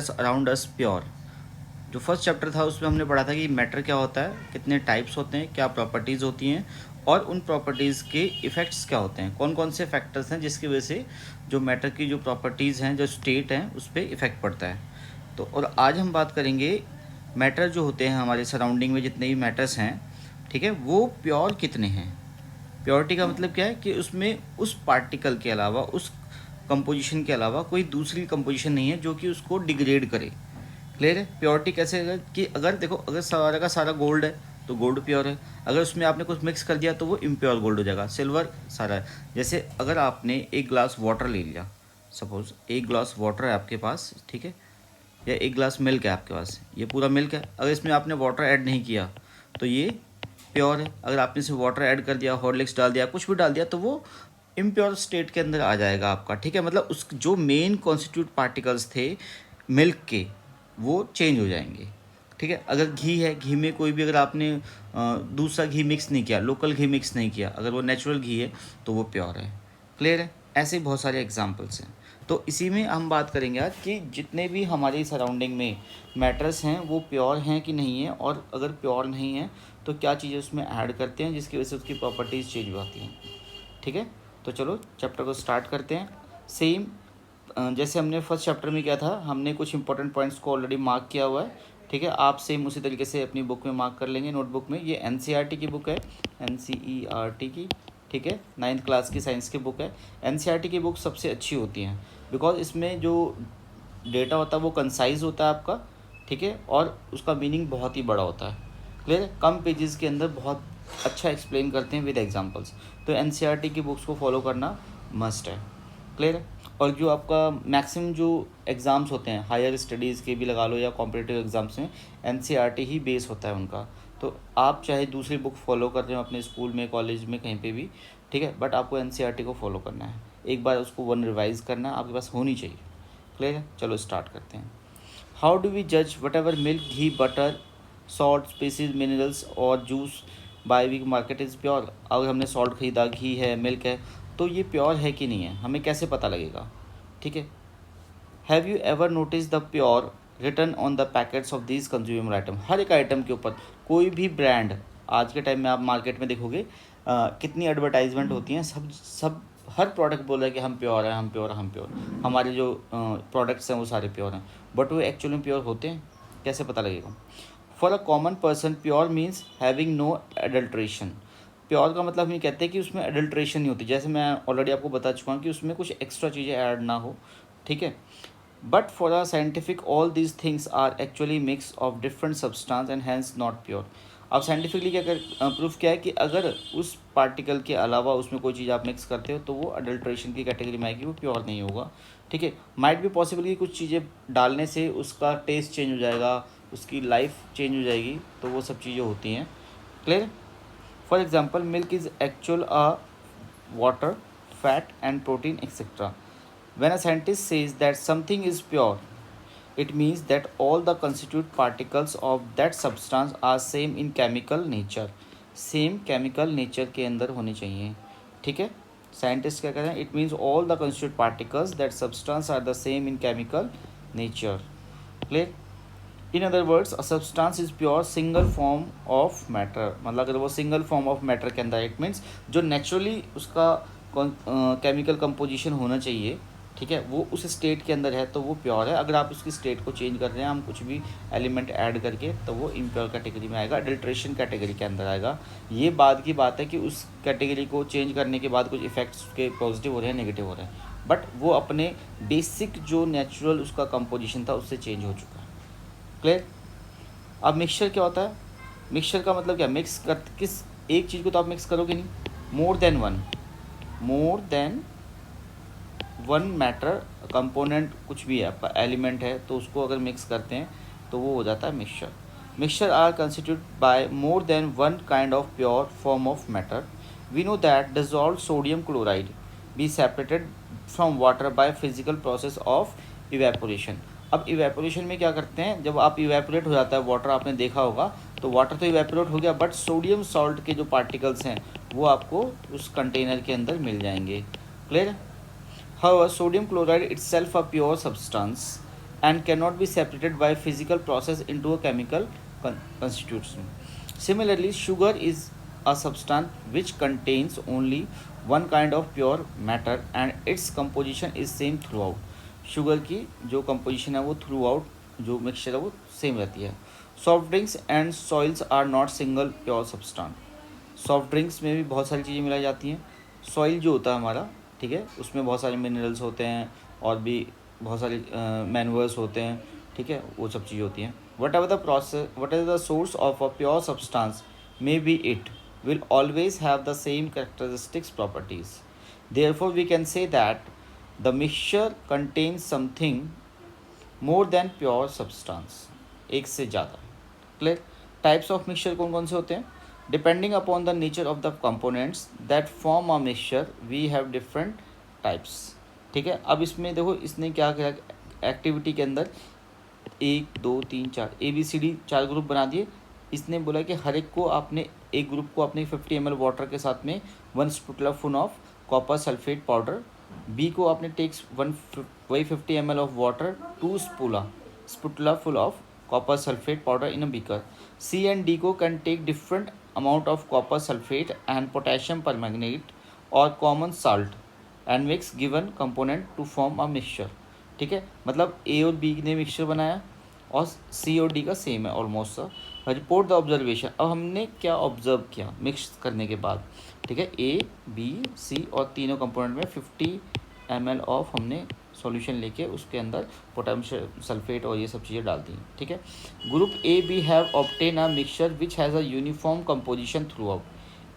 Around us pure. जो first chapter था उसमें हमने पढ़ा था कि मैटर क्या होता है, कितने टाइप्स होते हैं, क्या प्रॉपर्टीज़ होती हैं और उन प्रॉपर्टीज़ के इफ़ेक्ट्स क्या होते हैं, कौन कौन से फैक्टर्स हैं जिसकी वजह से जो मैटर की जो प्रॉपर्टीज़ हैं, जो स्टेट हैं, उस पर इफ़ेक्ट पड़ता है। तो और आज हम बात करेंगे मैटर जो होते हैं हमारे सराउंडिंग में, जितने भी मैटर्स हैं, ठीक है, वो प्योर कितने हैं। प्योरिटी का मतलब क्या है कि उसमें उस पार्टिकल के अलावा, उस कंपोजिशन के अलावा कोई दूसरी कंपोजिशन नहीं है जो कि उसको डिग्रेड करे। क्लियर है। प्योरिटी कैसे है कि अगर देखो, अगर सारा का सारा गोल्ड है तो गोल्ड प्योर है, अगर उसमें आपने कुछ मिक्स कर दिया तो वो इम्प्योर गोल्ड हो जाएगा। सिल्वर सारा है। जैसे अगर आपने एक ग्लास वाटर ले लिया, सपोज एक ग्लास वाटर है आपके पास, ठीक है, या एक ग्लास मिल्क है आपके पास, ये पूरा मिल्क है, अगर इसमें आपने वाटर ऐड नहीं किया तो ये प्योर है। अगर आपने इसमें वाटर ऐड कर दिया, हॉर्लिक्स डाल दिया, कुछ भी डाल दिया, तो वो इम्प्योर स्टेट के अंदर आ जाएगा आपका, ठीक है। मतलब उस जो मेन कॉन्स्टिट्यूट पार्टिकल्स थे मिल्क के, वो चेंज हो जाएंगे, ठीक है। अगर घी है, घी में कोई भी अगर आपने दूसरा घी मिक्स नहीं किया, लोकल घी मिक्स नहीं किया, अगर वो नेचुरल घी है तो वो प्योर है। क्लियर है। ऐसे बहुत सारे एग्जांपल्स हैं। तो इसी में हम बात करेंगे आज कि जितने भी हमारी सराउंडिंग में मैटर्स हैं वो प्योर हैं कि नहीं है, और अगर प्योर नहीं है तो क्या चीज़ें उसमें ऐड करते हैं जिसकी वजह से उसकी प्रॉपर्टीज़ चेंज हो जाती हैं, ठीक है। तो चलो चैप्टर को स्टार्ट करते हैं। सेम जैसे हमने फर्स्ट चैप्टर में किया था, हमने कुछ इंपॉर्टेंट पॉइंट्स को ऑलरेडी मार्क किया हुआ है, ठीक है। आप सेम उसी तरीके से अपनी बुक में मार्क कर लेंगे, नोटबुक में। ये एनसीईआरटी की बुक है, एनसीईआरटी की, ठीक है, 9th क्लास की साइंस की बुक है। एनसीईआरटी की बुक सबसे अच्छी होती हैं बिकॉज इसमें जो डेटा होता है वो कंसाइज होता है आपका, ठीक है, और उसका मीनिंग बहुत ही बड़ा होता है। क्लियर है। कम पेजेस के अंदर बहुत अच्छा एक्सप्लेन करते हैं विद एग्जांपल्स। तो एनसीईआरटी की बुक्स को फॉलो करना मस्ट है। क्लियर है। और जो आपका मैक्सिमम जो एग्ज़ाम्स होते हैं, हायर स्टडीज़ के भी लगा लो या कॉम्पिटिटिव एग्ज़ाम्स में, एनसीईआरटी ही बेस होता है उनका। तो आप चाहे दूसरी बुक फॉलो कर रहे हो अपने स्कूल में, कॉलेज में, कहीं पे भी, ठीक है, बट आपको एनसीईआरटी को फॉलो करना है। एक बार उसको वन रिवाइज करना आपके पास होनी चाहिए। क्लियर है। चलो स्टार्ट करते हैं। हाउ डू वी जज whatever milk, ghee, butter, salt, spices, minerals और juice by week market is pure. अगर हमने सॉल्ट खरीदा, घी है, मिल्क है, तो ये प्योर है कि नहीं है, हमें कैसे पता लगेगा, ठीक है। Have you ever notice the pure return on the packets of this consumer item. हर एक आइटम के ऊपर, कोई भी ब्रांड आज के टाइम में आप मार्केट में देखोगे कितनी एडवर्टाइजमेंट होती हैं, सब सब हर प्रोडक्ट बोल रहा है कि हम प्योर हैं, हम प्योर, हम प्योर, हमारे जो प्रोडक्ट्स हैं वो सारे प्योर हैं, बट वो एक्चुअली में प्योर होते हैं, कैसे पता लगेगा। For a common person pure means having no adulteration. Pure का मतलब हम ये कहते हैं कि उसमें एडल्ट्रेशन नहीं होती, जैसे मैं ऑलरेडी आपको बता चुका हूँ कि उसमें कुछ एक्स्ट्रा चीज़ें ऐड ना हो, ठीक है। But for a scientific all these things are actually mix of different substance and hence not pure. अब साइंटिफिकली क्या कर प्रूफ क्या है कि अगर उस पार्टिकल के अलावा उसमें कोई चीज़ आप मिक्स करते हो तो वो अडल्ट्रेशन की कैटेगरी में आएगी, वो प्योर नहीं होगा, ठीक है। माइट भी पॉसिबल कि कुछ चीज़ें डालने से उसका टेस्ट चेंज हो जाएगा, उसकी लाइफ चेंज हो जाएगी, तो वो सब चीज़ें होती हैं। Clear. For example, milk is actual water, fat and protein etc. When a scientist says that something is pure, it means that all the constituent particles of that substance are same in chemical nature. Same chemical nature के अंदर होने चाहिए, ठीक है। Scientist क्या कहते हैं, it means all the constitute particles that substance are the same in chemical nature. Clear. In other words a substance is pure single form of matter. मतलब अगर वो सिंगल फॉर्म ऑफ मैटर के अंदर, it means जो naturally उसका chemical composition होना चाहिए, ठीक है, वो उस स्टेट के अंदर है तो वो प्योर है। अगर आप उसकी स्टेट को चेंज कर रहे हैं, हम कुछ भी एलिमेंट ऐड करके, तो वो इम्प्योर कैटेगरी में आएगा, अडल्ट्रेशन कैटेगरी के अंदर आएगा। ये बात की बात है कि उस कैटेगरी को चेंज करने के बाद कुछ इफेक्ट्स के पॉजिटिव हो रहे हैं, नेगेटिव हो रहे हैं, बट वो अपने बेसिक जो नेचुरल उसका कंपोजिशन था उससे चेंज हो चुका है। क्लियर। अब मिक्सचर क्या होता है। मिक्सचर का मतलब क्या, मिक्स कर किस एक चीज़ को तो आप मिक्स करोगे नहीं, मोर देन वन मैटर कंपोनेंट, कुछ भी है आपका एलिमेंट है, तो उसको अगर मिक्स करते हैं तो वो हो जाता है mixture. Mixture are constitute by more than one kind of pure form of matter. We know that dissolve sodium chloride be separated from water by physical process of evaporation. अब इवेपोरेशन में क्या करते हैं, जब आप इवेपोरेट हो जाता है वाटर, आपने देखा होगा, तो वाटर तो इवेपोरेट हो गया, बट सोडियम सॉल्ट के जो पार्टिकल्स हैं वो आपको उस कंटेनर के अंदर मिल जाएंगे। Clear. However, sodium chloride itself a pure substance and cannot be separated by physical process into a chemical constitution. Similarly, sugar is a substance which contains only one kind of pure matter and its composition is same throughout. Sugar की जो composition है वो through out जो mixture है वो same रहती है. Soft drinks and soils are not single pure substance. Soft drinks में भी बहुत सारी चीज़ें मिलाई जाती हैं. सॉइल जो होता है हमारा, ठीक है, उसमें बहुत सारे मिनरल्स होते हैं और भी बहुत सारे मैनुअल्स होते हैं, ठीक है, वो सब चीज़ें होती हैं. What ever the process, what ever the source of a pure substance may be, it will always have the same characteristics properties. Therefore, we can say that the mixture contains something more than pure substance. एक से ज़्यादा. Clear? Types of mixture कौन कौन से होते हैं? Depending upon the nature of the components that form a mixture, we have different types. ठीक है. अब इसमें देखो इसने क्या किया एक्टिविटी के अंदर 1 2 3 4 ABCD 4 ग्रुप बना दिए. इसने बोला कि हर एक को आपने एक ग्रुप को आपने 50 ml वाटर के साथ में 1 spatula full of copper sulphate powder. B को आपने टेक्स वही 50 ml of water 2 spatula full of copper sulphate powder in a beaker. C and D को can take different amount of copper sulphate and potassium permanganate और common salt and mix given component to form a mixture. ठीक है, मतलब ए और B ने mixture बनाया और सी और डी का सेम है ऑलमोस्ट. Report the observation. अब हमने क्या ऑब्जर्व किया मिक्स करने के बाद, ठीक है, ए बी सी और तीनों कंपोनेंट में 50 ml ऑफ हमने सॉल्यूशन लेके उसके अंदर पोटेशियम सल्फेट और ये सब चीज़ें डाल दी. ठीक है. Group A B have obtain a mixture which has a uniform composition throughout.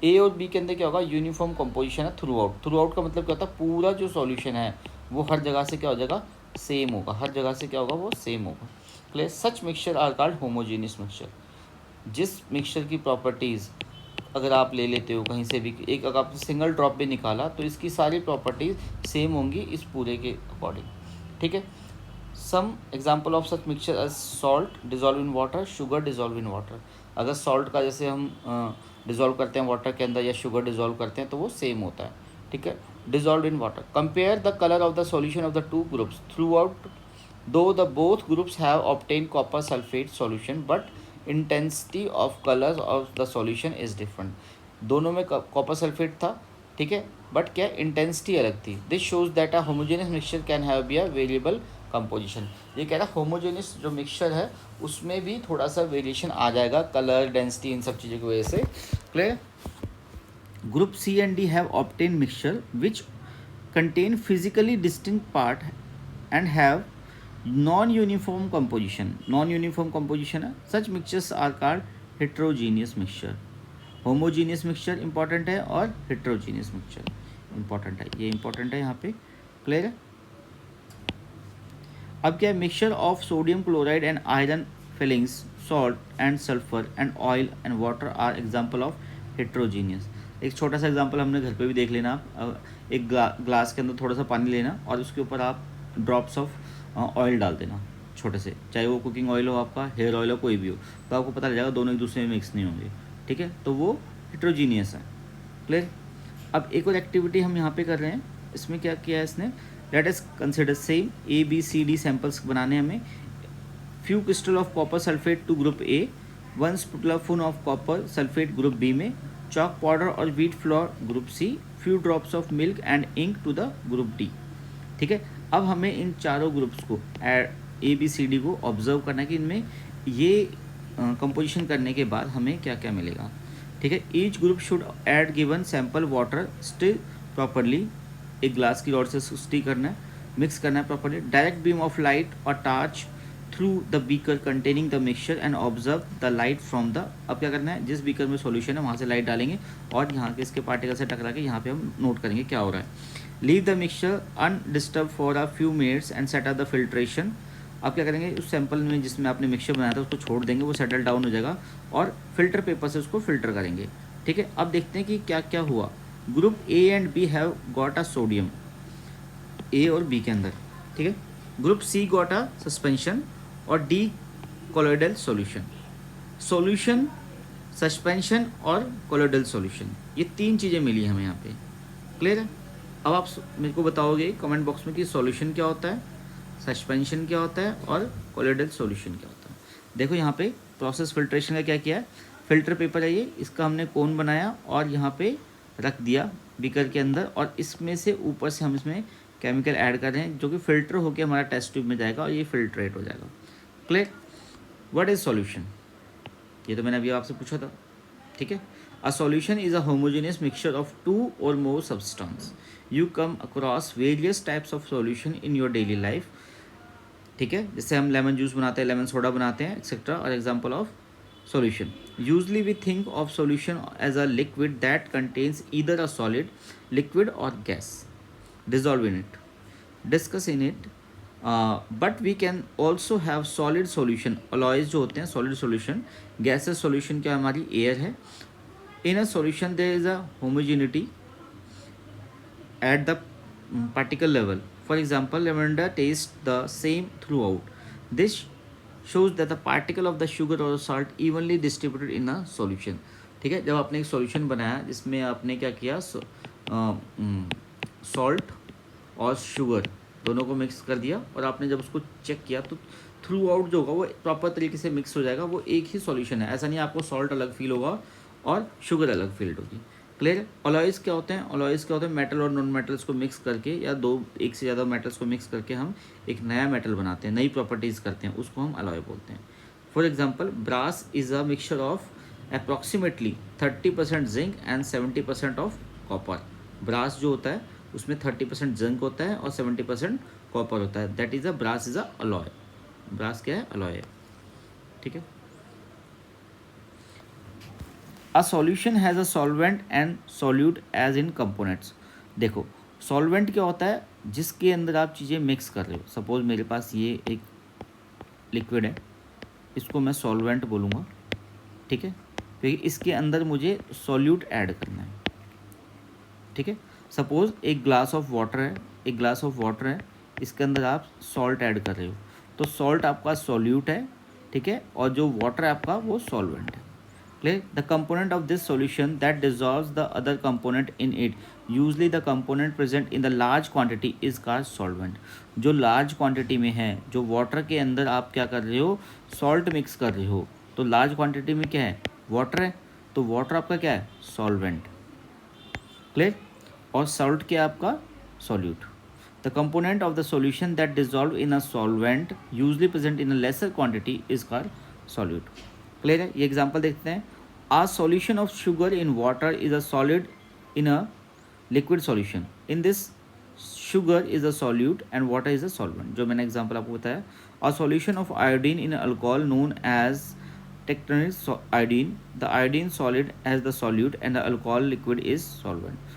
A और बी के अंदर क्या होगा, यूनिफॉर्म कंपोजिशन है थ्रू आउट. थ्रू आउट का मतलब क्या होता है, पूरा जो सॉल्यूशन है वो हर जगह से क्या हो जाएगा, सेम होगा. हर जगह से क्या होगा, वो सेम होगा. Clear. Such mixture are called homogeneous mixture. जिस मिक्सचर की प्रॉपर्टीज़ अगर आप ले लेते हो कहीं से भी, एक अगर आपने सिंगल ड्रॉप भी निकाला तो इसकी सारी प्रॉपर्टीज़ सेम होंगी इस पूरे के अकॉर्डिंग. ठीक है. Some example of such mixture as salt dissolve in water, sugar dissolve in water. अगर सॉल्ट का जैसे हम डिजॉल्व करते हैं वाटर के अंदर या शुगर डिजॉल्व करते हैं तो वो सेम होता है. ठीक है. Dissolve in water. Compare the colour of the solution of the two groups through out. Though the both groups have obtained copper sulfate solution, but intensity of colors of the solution is different. दोनों में copper sulphate था, ठीक है, but क्या intensity अलग थी. This shows that a homogeneous mixture can have be a variable composition. ये कह रहा है होमोजेनियस जो मिक्सचर है उसमें भी थोड़ा सा वेरिएशन आ जाएगा कलर डेंसिटी इन सब चीज़ों की वजह से. Clear. Group C and D have obtain mixture which contain physically distinct part and have non-uniform composition. Non-uniform composition है. Such mixtures are called heterogeneous mixture. Homogeneous mixture important है और heterogeneous mixture important है. ये important है यहाँ पे. Clear है. अब क्या है, mixture of sodium chloride and iron filings, salt and sulphur and oil and water are example of heterogeneous. एक छोटा सा एग्जाम्पल हमने घर पे भी देख लेना. एक ग्लास के अंदर थोड़ा सा पानी लेना और उसके ऊपर आप ड्रॉप्स ऑफ ऑयल डाल देना छोटे से, चाहे वो कुकिंग ऑयल हो आपका, हेयर ऑयल हो, कोई भी हो, तो आपको पता लग जाएगा दोनों एक दूसरे में मिक्स नहीं होंगे. ठीक है, तो वो हेट्रोजीनियस है. क्लियर. अब एक और एक्टिविटी हम यहाँ पे कर रहे हैं. इसमें क्या किया है इसने, let us consider same ABCD samples बनाने हमें. Few crystal of copper sulphate to group A, 1 spatula full of copper sulphate group B में, चॉक पाउडर और wheat flour group C, few drops of milk and ink to the group D. ठीक है. अब हमें इन चारों groups को ABCD को observe करना है कि इनमें ये कंपोजिशन करने के बाद हमें क्या क्या मिलेगा. ठीक है. Each group should add given sample water stir properly. एक ग्लास की रॉड से स्टिर करना है, मिक्स करना है properly. Direct beam of light और torch through the beaker containing the mixture and observe the light from the. अब क्या करना है, जिस बीकर में सॉल्यूशन है वहाँ से लाइट डालेंगे और यहाँ के इसके पार्टिकल से टकरा के यहाँ पे हम नोट करेंगे क्या हो रहा है. Leave the mixture undisturb for a few minutes and set up the filtration. आप क्या करेंगे, उस सैंपल में जिसमें आपने मिक्सचर बनाया था उसको छोड़ देंगे, वो सेटल डाउन हो जाएगा और फिल्टर पेपर से उसको फिल्टर करेंगे. ठीक है. अब देखते हैं कि क्या क्या हुआ. Group A and B have got a sodium, A और बी के अंदर. ठीक है. Group C got a suspension और D colloidal solution. Solution, suspension और कोलोइडल सॉल्यूशन, ये 3 चीज़ें मिली हमें यहाँ पे. क्लियर है. अब आप मेरे को बताओगे कमेंट बॉक्स में कि सॉल्यूशन क्या होता है, सस्पेंशन क्या होता है और कोलोइडल सॉल्यूशन क्या होता है। देखो यहाँ पे प्रोसेस फिल्ट्रेशन का क्या किया है, फिल्टर पेपर है ये, इसका हमने कोन बनाया और यहाँ पे रख दिया बीकर के अंदर, और इसमें से ऊपर से हम इसमें केमिकल ऐड कर रहे हैं जो कि फिल्टर होकर हमारा टेस्ट ट्यूब में जाएगा और ये फिल्ट्रेट हो जाएगा। क्लियर? व्हाट इज सॉल्यूशन, ये तो मैंने अभी आपसे पूछा था, ठीक है। A solution is a homogeneous mixture of two और more substance. You come across various types of solution in your daily life, ठीक है। जैसे हम लेमन जूस बनाते हैं, लेमन सोडा बनाते हैं, एक्सेट्रा और example of solution. Usually we think of solution as a liquid that contains either a solid, liquid or gas, dissolve in it, discuss in it, but we can also have solid solution, alloys जो होते हैं solid solution, gaseous solution क्या हमारी air है। in a solution there is a homogeneity at the particle level, for example lavender tastes the same throughout, this shows that the particle of the sugar or salt evenly distributed in a solution, ठीक है। जब आपने एक solution बनाया जिसमें आपने क्या किया, सॉल्ट और शुगर दोनों को मिक्स कर दिया, और आपने जब उसको चेक किया तो थ्रू आउट जो होगा वो प्रॉपर तरीके से मिक्स हो जाएगा, वो एक ही सॉल्यूशन है। ऐसा नहीं आपको सॉल्ट अलग फील होगा और शुगर अलग फील होगी। क्लियर? अलॉयज क्या होते हैं, अलॉयज क्या होते हैं, मेटल और नॉन मेटल्स को मिक्स करके या एक से ज़्यादा मेटल्स को मिक्स करके हम एक नया मेटल बनाते हैं, नई प्रॉपर्टीज़ करते हैं, उसको हम अलॉय बोलते हैं। For example brass is a mixture of approximately 30% zinc and 70% of copper. Brass जो होता है उसमें 30% जिंक होता है और 70% कॉपर होता है, that is a brass is a alloy. Brass क्या है, अलॉय है, ठीक है। A solution has a solvent and solute as in components. देखो सॉल्वेंट क्या होता है, जिसके अंदर आप चीज़ें मिक्स कर रहे हो। सपोज मेरे पास ये एक लिक्विड है, इसको मैं सॉल्वेंट बोलूँगा, ठीक है, क्योंकि इसके अंदर मुझे सॉल्यूट ऐड करना है, ठीक है। सपोज़ एक ग्लास ऑफ वाटर है, एक ग्लास ऑफ वाटर है, इसके अंदर आप सॉल्ट ऐड कर रहे हो, तो सॉल्ट आपका सॉल्यूट है, ठीक है, और जो वाटर है आपका वो सॉल्वेंट है। Clear? The component of this solution that dissolves the other component in it, usually the component present in the large quantity is called solvent. जो लार्ज क्वांटिटी में है, जो वाटर के अंदर आप क्या कर रहे हो, सॉल्ट मिक्स कर रहे हो, तो लार्ज क्वांटिटी में क्या है, वाटर है, तो वाटर आपका क्या है, सॉल्वेंट। क्लियर? और सॉल्ट क्या है आपका, solute. The component of the solution that dissolve in a solvent usually present in a lesser quantity is called solute. Clear है? ये एग्जांपल देखते हैं। A solution of sugar in water is a solid in a liquid solution, in this sugar is a solute and water is a solvent, जो मैंने example आपको बताया। A solution of iodine in alcohol known as tectonic iodine, the iodine solid as the solute and the alcohol liquid is solvent.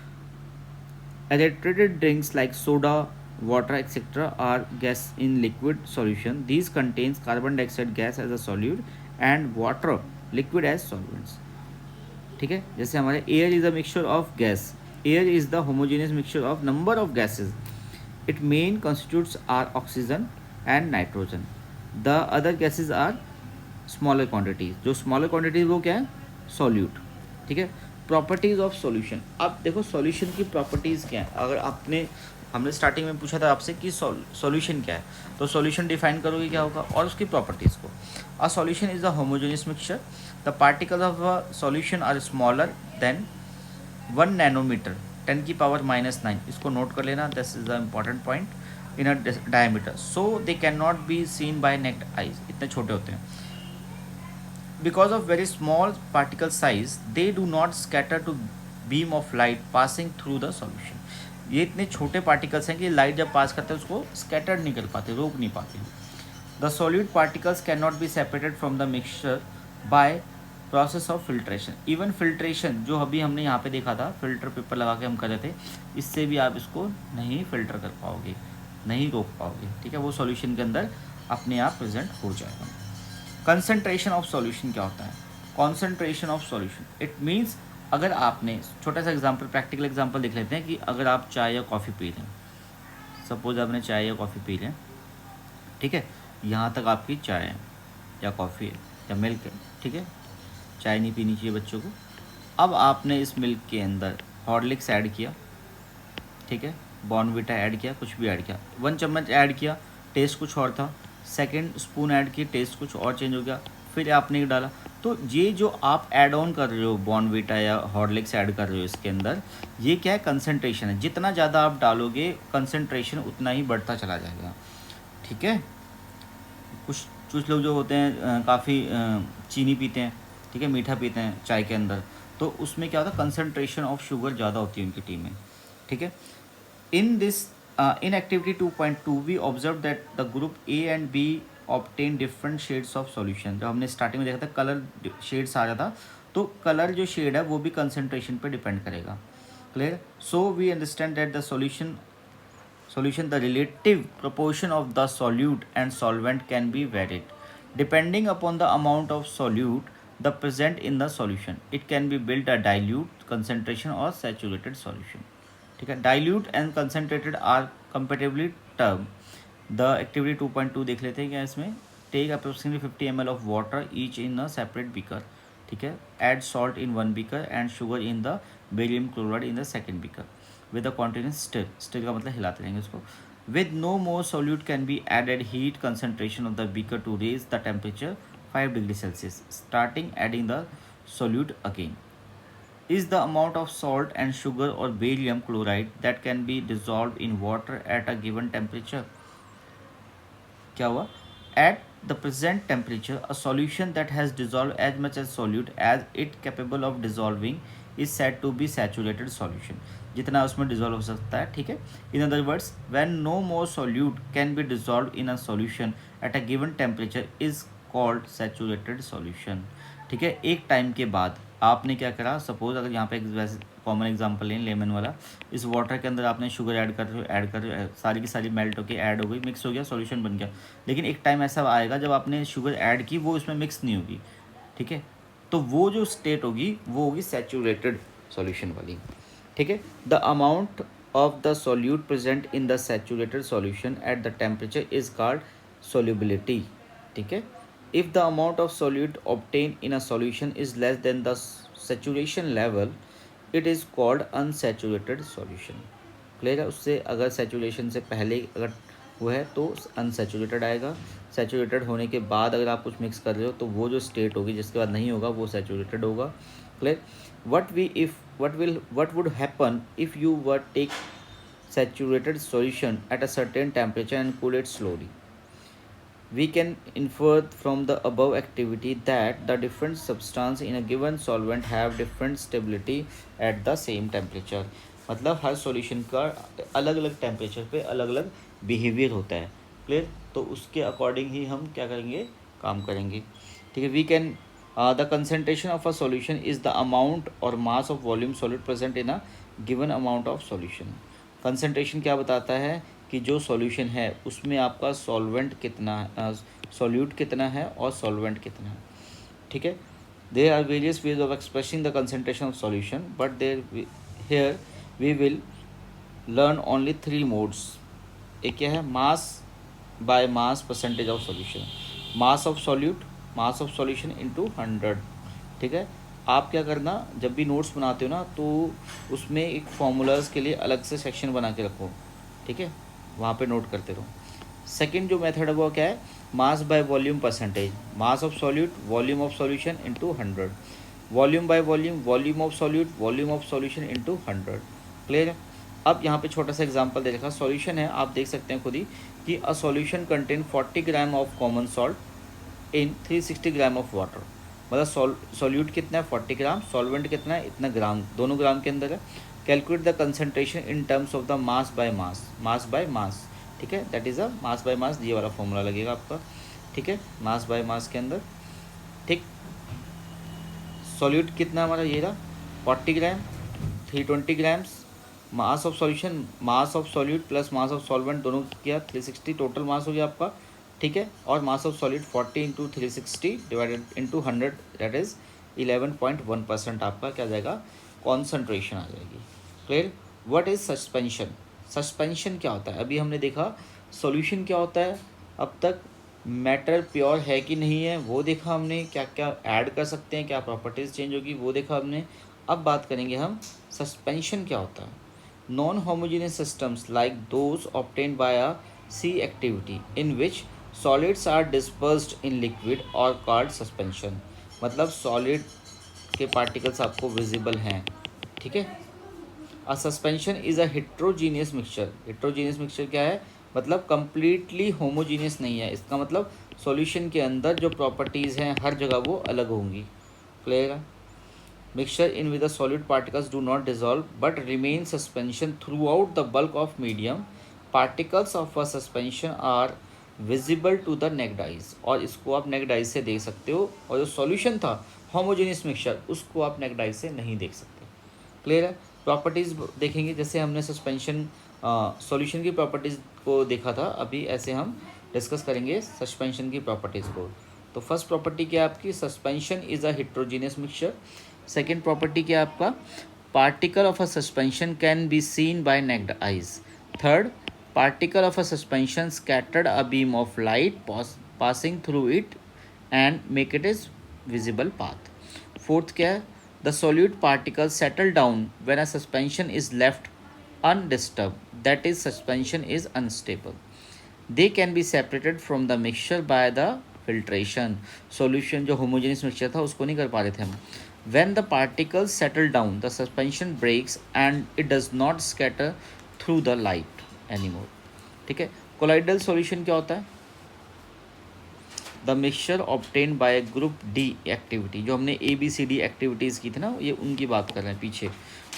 Aerated drinks like soda, water, etc. are gas in liquid solution. These contains carbon dioxide gas as a solute and water liquid as solvents. ठीक है, जैसे हमारे air is a mixture of gas, air is the homogeneous mixture of number of gases, it main constitutes are oxygen and nitrogen, the other gases are smaller quantities, जो smaller quantities वो क्या है, solute, ठीक है। Properties of solution, अब देखो solution की properties क्या है। अगर हमने स्टार्टिंग में पूछा था आपसे कि सॉल्यूशन क्या है, तो सॉल्यूशन डिफाइन करोगे क्या होगा, और उसकी प्रॉपर्टीज़ को। A solution is a homogeneous mixture, the particles of a solution are smaller than 1 nanometre 10⁻⁹, इसको नोट कर लेना, this is the important point, in a diameter, so they can not be seen by naked eyes, इतने छोटे होते हैं। Because of very small particle size, they do not scatter to beam of light passing through the solution. ये इतने छोटे particles हैं कि light जब पास करते हैं उसको स्कैटर नहीं कर पाते, रोक नहीं पाते। The solid particles can not be separated from the mixture by process of filtration. Even filtration जो अभी हमने यहाँ पे देखा था, फिल्टर पेपर लगा के हम कर रहे थे, इससे भी आप इसको नहीं फिल्टर कर पाओगे, नहीं रोक पाओगे, ठीक है। वो सॉल्यूशन के अंदर अपने आप प्रेजेंट हो जाएगा। कंसंट्रेशन ऑफ सॉल्यूशन क्या होता है, concentration of solution, it means अगर आपने छोटा सा एग्जांपल, प्रैक्टिकल एग्जांपल देख लेते हैं कि अगर आप चाय या कॉफ़ी पी रहे हैं, सपोज आपने चाय या कॉफ़ी पी रहे हैं, ठीक है, यहाँ तक आपकी चाय है या कॉफ़ी है या मिल्क है, ठीक है, चाय नहीं पीनी चाहिए बच्चों को। अब आपने इस मिल्क के अंदर हॉर्लिक्स ऐड किया, ठीक है, बॉर्नविटा ऐड किया, कुछ भी ऐड किया, 1 चम्मच ऐड किया, टेस्ट कुछ और था, सेकंड स्पून ऐड की, टेस्ट कुछ और चेंज हो गया, फिर आपने ये डाला। तो ये जो आप ऐड ऑन कर रहे हो बॉर्नवीटा या हॉर्लिक्स ऐड कर रहे हो इसके अंदर, ये क्या है, कंसनट्रेशन है। जितना ज़्यादा आप डालोगे कंसनट्रेशन उतना ही बढ़ता चला जाएगा, ठीक है। कुछ कुछ लोग जो होते हैं काफ़ी चीनी पीते हैं, ठीक है, मीठा पीते हैं चाय के अंदर, तो उसमें क्या होता है, कंसनट्रेशन ऑफ शुगर ज़्यादा होती है उनकी टी में, ठीक है। In this in activity 2.2 we observed that the group A and B obtain different shades of solution। जब हमने स्टार्टिंग में देखा था कलर शेड्स आ रहा था, तो कलर जो शेड है वो भी कंसनट्रेशन पे डिपेंड करेगा, clear. So we understand that the solution the relative proportion of the solute and solvent can be varied depending upon the amount of solute the present in the solution। it can be built a dilute concentration or saturated solution, ठीक है। Dilute and concentrated are compatibly term. The activity 2.2 देख लेते हैं क्या इसमें। Take approximately 50 ml of water each in a separate beaker, ठीक है। Add salt in one beaker and sugar in the barium chloride in the second beaker with the continuous stir. Stir का मतलब हिलाते रहेंगे उसको। With no more solute can be added heat concentration of the beaker to raise the temperature 5 degree Celsius starting adding the solute again. Is the amount of salt and sugar or barium chloride that can be dissolved in water at a given temperature। क्या हुआ, at the present temperature a solution that has dissolved as much as solute as it capable of dissolving is said to be saturated solution। जितना उसमें dissolve हो सकता है, ठीक है। In other words when no more solute can be dissolve in a solution at a given temperature is called saturated solution, ठीक है। एक टाइम के बाद आपने क्या करा, सपोज अगर यहाँ पे एक वैसे कॉमन एग्जांपल लें लेमन वाला, इस वाटर के अंदर आपने शुगर ऐड कर रहे हो, सारी की सारी मेल्ट होकर ऐड हो गई, मिक्स हो गया, सॉल्यूशन बन गया। लेकिन एक टाइम ऐसा आएगा जब आपने शुगर ऐड की वो इसमें मिक्स नहीं होगी, ठीक है। तो वो जो स्टेट होगी वो होगी सैचुरेटेड सॉल्यूशन वाली, ठीक है। The amount of the solute present in the saturated solution at the temperature is called solubility, ठीक है। If the amount of solute obtained in a solution is less than the saturation level, it is called unsaturated solution। Clear है। उससे अगर saturation से पहले अगर वो है तो अनसैचुरेटेड आएगा। सैचुरेटेड होने के बाद अगर आप कुछ मिक्स कर रहे हो तो वो जो स्टेट होगी जिसके बाद नहीं होगा वो सैचुरेटेड होगा, clear. what would happen if you were take saturated solution at a certain temperature and cool it slowly। We can infer from the above activity that the different substance in a given solvent have different stability at the same temperature। मतलब हर solution का अलग अलग temperature पे अलग अलग behaviour होता है, clear. तो उसके अकॉर्डिंग ही हम क्या करेंगे, काम करेंगे, ठीक है। We can the concentration of a solution is the amount और mass of volume solid present in a given amount of solution. Concentration क्या बताता है कि जो सॉल्यूशन है उसमें आपका सॉल्वेंट कितना है, सॉल्यूट कितना है और सॉल्वेंट कितना है, ठीक है। There are various ways of expressing the concentration of solution but there here we will learn only 3 modes. एक क्या है, mass by mass percentage of solution, mass of solute, mass of solution into 100, ठीक है। आप क्या करना, जब भी नोट्स बनाते हो ना तो उसमें एक फार्मूलाज के लिए अलग से सेक्शन बना के रखो, ठीक है, वहाँ पे नोट करते रहो। सेकंड जो मेथड है वो क्या है, mass by volume percentage, mass of solute volume of solution into 100, volume by volume volume of solute volume of solution into 100, clear है। अब यहाँ पे छोटा सा एग्जांपल दे रखा, सॉल्यूशन है, आप देख सकते हैं खुद ही कि a solution contain 40 gram of common salt in 360 gram of water. मतलब सॉल्यूट कितना है 40 ग्राम, सॉल्वेंट कितना है इतना ग्राम, दोनों ग्राम के अंदर है। Calculate the concentration in terms of the mass by mass, mass by मास, ठीक है, that is a mass by मास, ये वाला फॉर्मूला लगेगा आपका, ठीक है, मास बाय मास के अंदर, ठीक। सॉल्यूट कितना हमारा ये रहा 40 ग्राम, 320 grams, mass of solution, mass of solute plus mass of solvent दोनों किया 360 टोटल मास हो गया आपका, ठीक है। और mass of solid 40 into 360 divided into 100 that is 11.1% आपका क्या जाएगा, कॉन्सनट्रेशन आ जाएगी, clear. What is suspension, suspension क्या होता है, अभी हमने देखा सॉल्यूशन क्या होता है, अब तक मैटर प्योर है कि नहीं है वो देखा हमने, क्या क्या ऐड कर सकते हैं, क्या प्रॉपर्टीज़ चेंज होगी वो देखा हमने। अब बात करेंगे हम सस्पेंशन क्या होता है। Non homogeneous systems like those obtained by a C activity in which solids are dispersed in liquid are called suspension, मतलब सॉलिड के पार्टिकल्स आपको विजिबल हैं, ठीक है। A suspension is a heterogeneous mixture, heterogeneous mixture क्या है, मतलब completely homogeneous नहीं है, इसका मतलब सॉल्यूशन के अंदर जो प्रॉपर्टीज़ हैं हर जगह वो अलग होंगी, क्लियर है। Mixture in which the solid particles do not dissolve but remain suspension throughout the bulk of medium. Particles of a suspension are visible to the naked eyes, और इसको आप naked eyes से देख सकते हो, और जो solution था homogeneous mixture उसको आप naked eyes से नहीं देख सकते, क्लियर है। प्रॉपर्टीज़ देखेंगे, जैसे हमने सस्पेंशन सॉल्यूशन की प्रॉपर्टीज़ को देखा था, अभी ऐसे हम डिस्कस करेंगे सस्पेंशन की प्रॉपर्टीज़ को। तो फर्स्ट प्रॉपर्टी क्या है आपकी, suspension is a heterogeneous mixture. Second property क्या है आपका, particle of a suspension can be seen by naked eyes. Third, particle of a suspension scattered a beam of light passing through it and make it is visible path. Fourth क्या है, the solute particle settle down when a suspension is left undisturbed, that is suspension is unstable. They can be separated from the mixture by the filtration. Solution जो homogeneous mixture था उसको नहीं कर पा रहे थे हम। When the particles settle down, the suspension breaks and it does not scatter through the light anymore. ठीक है। colloidal solution क्या होता है, the mixture obtain by group D activity, जो हमने A B C D activities की थी ना, ये उनकी बात कर रहे हैं पीछे,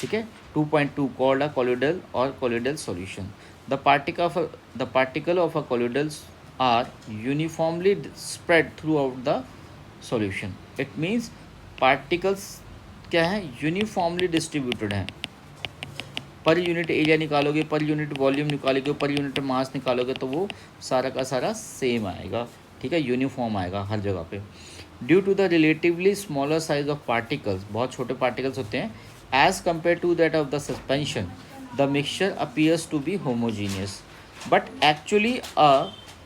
ठीक है। 2.2 कॉल्ड अ कोलोइडल और colloidal solution. The particle of a colloidals are uniformly spread throughout the solution. It means particles क्या है, यूनिफॉर्मली डिस्ट्रीब्यूटेड हैं। पर यूनिट एरिया निकालोगे, पर यूनिट वॉल्यूम निकालोगे, पर यूनिट मास निकालोगे तो वो सारा का सारा सेम आएगा, ठीक है, यूनिफॉर्म आएगा हर जगह पे। Due to the relatively smaller size of particles, बहुत छोटे पार्टिकल्स होते हैं, as compare to that of the suspension, the mixture appears to be homogeneous, but actually a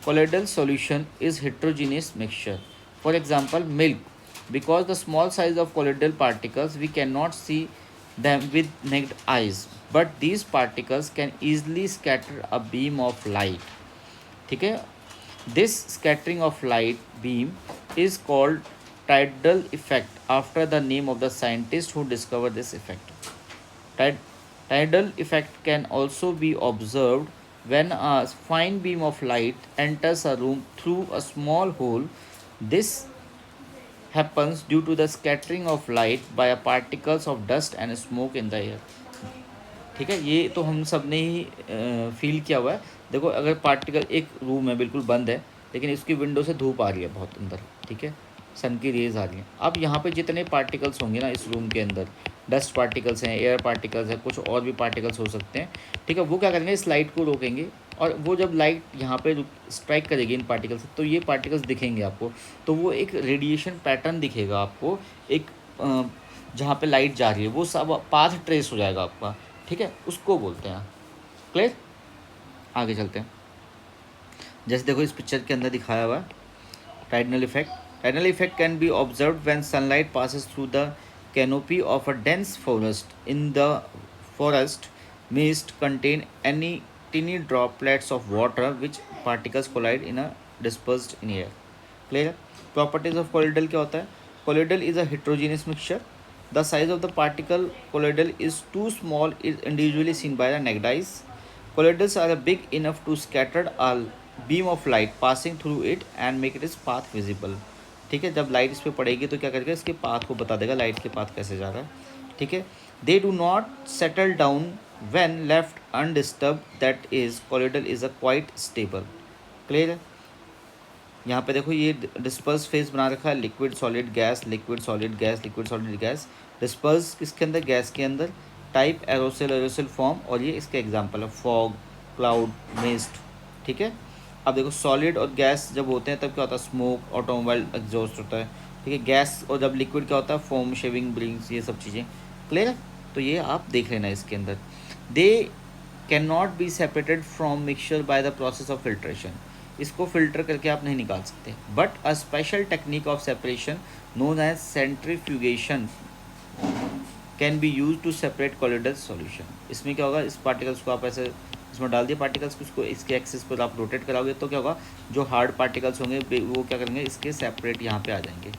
colloidal solution is heterogeneous mixture. For example, milk. Because the small size of colloidal particles, we cannot see them with naked eyes, but these particles can easily scatter a beam of light, ठीक है। This scattering of light beam is called tidal effect after the name of the scientist who discovered this effect. Tidal effect can also be observed when a fine beam of light enters a room through a small hole. This happens due to the scattering of light by particles of dust and smoke in the air. ठीक है, ये तो हम सब ने ही feel किया हुआ है। देखो, अगर पार्टिकल, एक रूम है बिल्कुल बंद है, लेकिन इसकी विंडो से धूप आ रही है बहुत अंदर, ठीक है, सन की रेज आ रही है। अब यहाँ पे जितने पार्टिकल्स होंगे ना इस रूम के अंदर, डस्ट पार्टिकल्स हैं, एयर पार्टिकल्स हैं, कुछ और भी पार्टिकल्स हो सकते हैं, ठीक है, वो क्या करेंगे, इस लाइट को रोकेंगे, और वो जब लाइट यहाँ पे स्ट्राइक करेगी इन पार्टिकल्स से, तो ये पार्टिकल्स दिखेंगे आपको, तो वो एक रेडिएशन पैटर्न दिखेगा आपको, एक जहाँ पे लाइट जा रही है वो सब पाथ ट्रेस हो जाएगा आपका, ठीक है, उसको बोलते हैं। क्लियर, आगे चलते हैं। जैसे देखो इस पिक्चर के अंदर दिखाया हुआ Tyndall effect. Tyndall effect can be observe when sunlight passes through the canopy of a dense forest. In the forest mist contain any tiny droplets of water which particles colloid in a dispersed in air. Clear. Properties of colloidal क्या होता है, colloidal is a heterogeneous mixture. The size of the particle colloidal is too small, is individually seen by the naked eyes. Colloidals are big enough to scatter a beam of light passing through it and make its path visible. ठीक है, जब light इस पर पड़ेगी तो क्या करेगा, इसके पाथ को बता देगा, लाइट के पाथ कैसे जा रहा है, ठीक है। They do not settle down when left undisturb, that is colloidal is a quite stable. Clear है। यहाँ पे देखो ये डिस्पर्स फेज बना रखा है, liquid solid gas, liquid solid gas, liquid solid gas. Disperse किसके अंदर, गैस के अंदर। टाइप एरोसेल, एरोसेल फॉर्म, और ये इसके एग्जांपल है, फॉग, क्लाउड, मिस्ट, ठीक है। अब देखो सॉलिड और गैस जब होते हैं तब क्या होता है, स्मोक, ऑटोमोबाइल एग्जॉस्ट होता है, ठीक है। गैस और जब लिक्विड क्या होता है, फोम, शेविंग ब्रिंग्स, ये सब चीज़ें। क्लियर है, तो ये आप देख लेना इसके अंदर। They can not be separated from mixture by the process of filtration. इसको फिल्टर करके आप नहीं निकाल सकते, but a special technique of separation known as centrifugation can be use to separate colloidal solution. इसमें क्या होगा, इस पार्टिकल्स को आप ऐसे इस इसमें डाल दिए पार्टिकल्स को, इसको इसके एक्सिस पर आप रोटेट कराओगे तो क्या होगा, जो हार्ड पार्टिकल्स होंगे वो क्या करेंगे, इसके सेपरेट यहाँ पे आ जाएंगे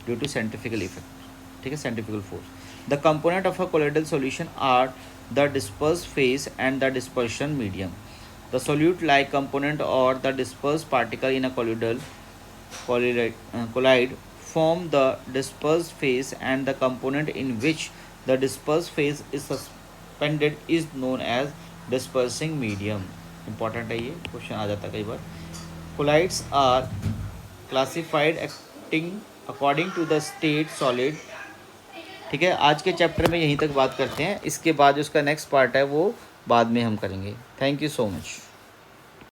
ड्यू टू सेंट्रिफिकल इफेक्ट, ठीक है, centrifugal force. The component of a colloidal solution are the disperse phase and the dispersion medium. The solute like component और the disperse particle in a colloidal collide form the dispersed phase, and the component in which the dispersed phase is suspended is known as dispersing medium। important है ये question आ जाता है कई बार। colloids are classified acting according to the state solid। ठीक है, आज के chapter में यहीं तक बात करते हैं, इसके बाद उसका नेक्स्ट पार्ट है वो बाद में हम करेंगे। Thank you so much.